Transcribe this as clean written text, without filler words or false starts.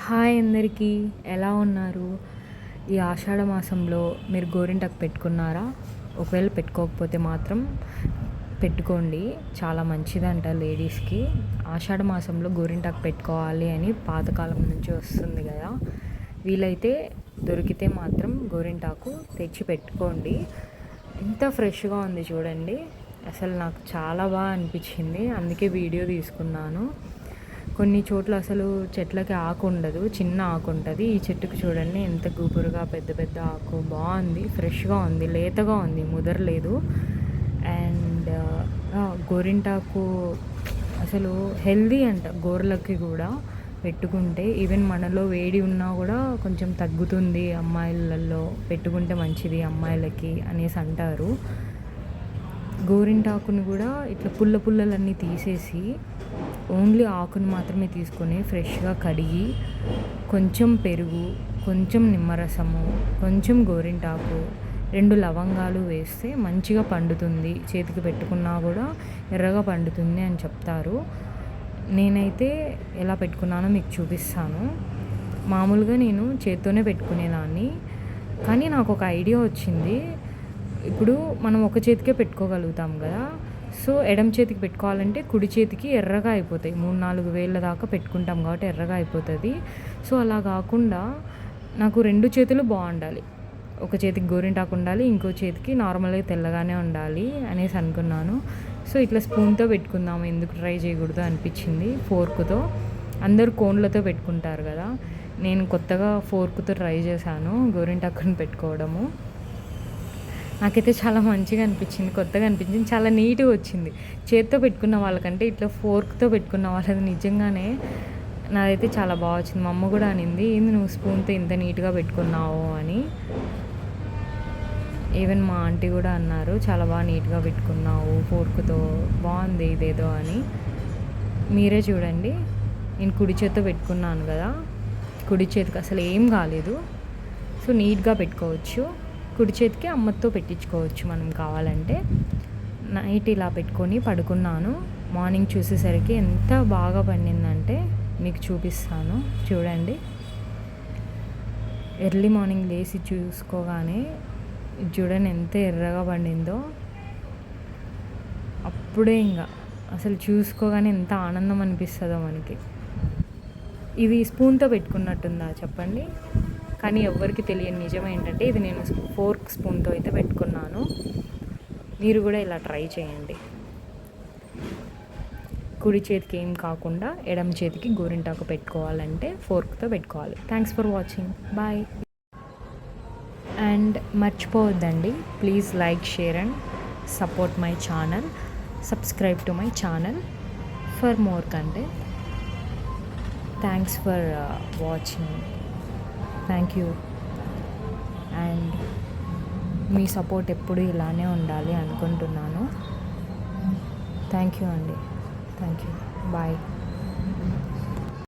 Hi అందరికీ, ఎలా ఉన్నారు? ఈ ఆషాఢ మాసంలో మీరు గోరింటాకు పెట్టుకున్నారా? ఒకవేళ పెట్టుకోకపోతే మాత్రం పెట్టుకోండి, చాలా మంచిదంట లేడీస్కి. ఆషాఢ మాసంలో గోరింటాకు పెట్టుకోవాలి అని పాతకాలం నుంచి వస్తుంది కదా. వీలైతే దొరికితే మాత్రం గోరింటాకు తెచ్చి పెట్టుకోండి. ఎంత ఫ్రెష్గా ఉంది చూడండి, అసలు నాకు చాలా బాగా అనిపించింది, అందుకే వీడియో తీసుకున్నాను. కొన్ని చోట్ల అసలు చెట్లకి ఆకు ఉండదు, చిన్న ఆకు ఉంటుంది. ఈ చెట్టుకు చూడండి ఎంత గుబురుగా పెద్ద పెద్ద ఆకు, బాగుంది, ఫ్రెష్గా ఉంది, లేతగా ఉంది, ముదరలేదు. అండ్ గోరింటాకు అసలు హెల్దీ అంట, గోర్లకి కూడా పెట్టుకుంటే. ఈవెన్ మనలో వేడి ఉన్నా కూడా కొంచెం తగ్గుతుంది, అమ్మాయిలలో పెట్టుకుంటే మంచిది అమ్మాయిలకి అనేసి అంటారు. గోరింటాకుని కూడా ఇట్లా పుల్లలన్నీ తీసేసి ఓన్లీ ఆకుని మాత్రమే తీసుకొని ఫ్రెష్గా కడిగి కొంచెం పెరుగు, కొంచెం నిమ్మరసము, కొంచెం గోరింటాకు, 2 లవంగాలు వేస్తే మంచిగా పండుతుంది. చేతికి పెట్టుకున్నా కూడా ఎర్రగా పండుతుంది అని చెప్తారు. నేనైతే ఎలా పెట్టుకున్నానో మీకు చూపిస్తాను. మామూలుగా నేను చేత్తోనే పెట్టుకునేదాన్ని, కానీ నాకు ఒక ఐడియా వచ్చింది. ఇప్పుడు మనం ఒక చేతికే పెట్టుకోగలుగుతాం కదా, సో ఎడమ చేతికి పెట్టుకోవాలంటే కుడి చేతికి ఎర్రగా అయిపోతాయి. 3-4 వేళ్ళ దాకా పెట్టుకుంటాం కాబట్టి ఎర్రగా అయిపోతుంది. సో అలా కాకుండా నాకు 2 చేతులు బాగుండాలి. ఒక చేతికి గోరింటాకు ఉండాలి, ఇంకో చేతికి నార్మల్గా తెల్లగానే ఉండాలి అనేసి అనుకున్నాను. సో ఇట్లా స్పూన్తో పెట్టుకుందాము, ఎందుకు ట్రై చేయకూడదు అనిపించింది. ఫోర్క్తో అందరూ కోన్లతో పెట్టుకుంటారు కదా, నేను కొత్తగా ఫోర్క్తో ట్రై చేశాను గోరింటాకుని పెట్టుకోవడము. నాకైతే చాలా మంచిగా అనిపించింది, కొత్తగా అనిపించింది, చాలా నీట్గా వచ్చింది. చేత్తో పెట్టుకున్న వాళ్ళకంటే ఇట్లా ఫోర్క్తో పెట్టుకున్న వాళ్ళది నిజంగానే నాదైతే చాలా బాగా వచ్చింది. మా అమ్మ కూడా అనింది, ఏంది నువ్వు స్పూన్తో ఇంత నీట్గా పెట్టుకున్నావు అని. ఈవెన్ మా ఆంటీ కూడా అన్నారు, చాలా బాగా నీట్గా పెట్టుకున్నావు ఫోర్క్తో, బాగుంది ఇదేదో అని. మీరే చూడండి, నేను కుడి చేత్తో పెట్టుకున్నాను కదా, కుడి చేతికి అసలు ఏం కాలేదు. సో నీట్గా పెట్టుకోవచ్చు. కుడి చేతికి అమ్మతో పెట్టించుకోవచ్చు మనం కావాలంటే. నైట్ ఇలా పెట్టుకొని పడుకున్నాను. మార్నింగ్ చూసేసరికి ఎంత బాగా పండిందంటే మీకు చూపిస్తాను చూడండి. ఎర్లీ మార్నింగ్ లేచి చూసుకోగానే చూడండి ఎంత ఎర్రగా పండిందో. అప్పుడే ఇంకా అసలు చూసుకోగానే ఎంత ఆనందం అనిపిస్తుందో మనకి. ఇది స్పూన్తో పెట్టుకున్నట్టుందా చెప్పండి, కానీ ఎవ్వరికి తెలియని నిజం ఏంటంటే ఇది నేను ఫోర్క్ స్పూన్తో అయితే పెట్టుకున్నాను. మీరు కూడా ఇలా ట్రై చేయండి. కుడి చేతికి ఏం కాకుండా ఎడమ చేతికి గోరింటాకు పెట్టుకోవాలంటే ఫోర్క్తో పెట్టుకోవాలి. Thanks for watching, bye. And మర్చిపోవద్దండి, please like, share and support my channel. Subscribe to my channel for more content. Thanks for watching. Thank you. And మీ సపోర్ట్ ఎప్పుడు ఇలానే ఉండాలి అనుకుంటున్నాను. థ్యాంక్ యూ అండి, థ్యాంక్ యూ, బాయ్.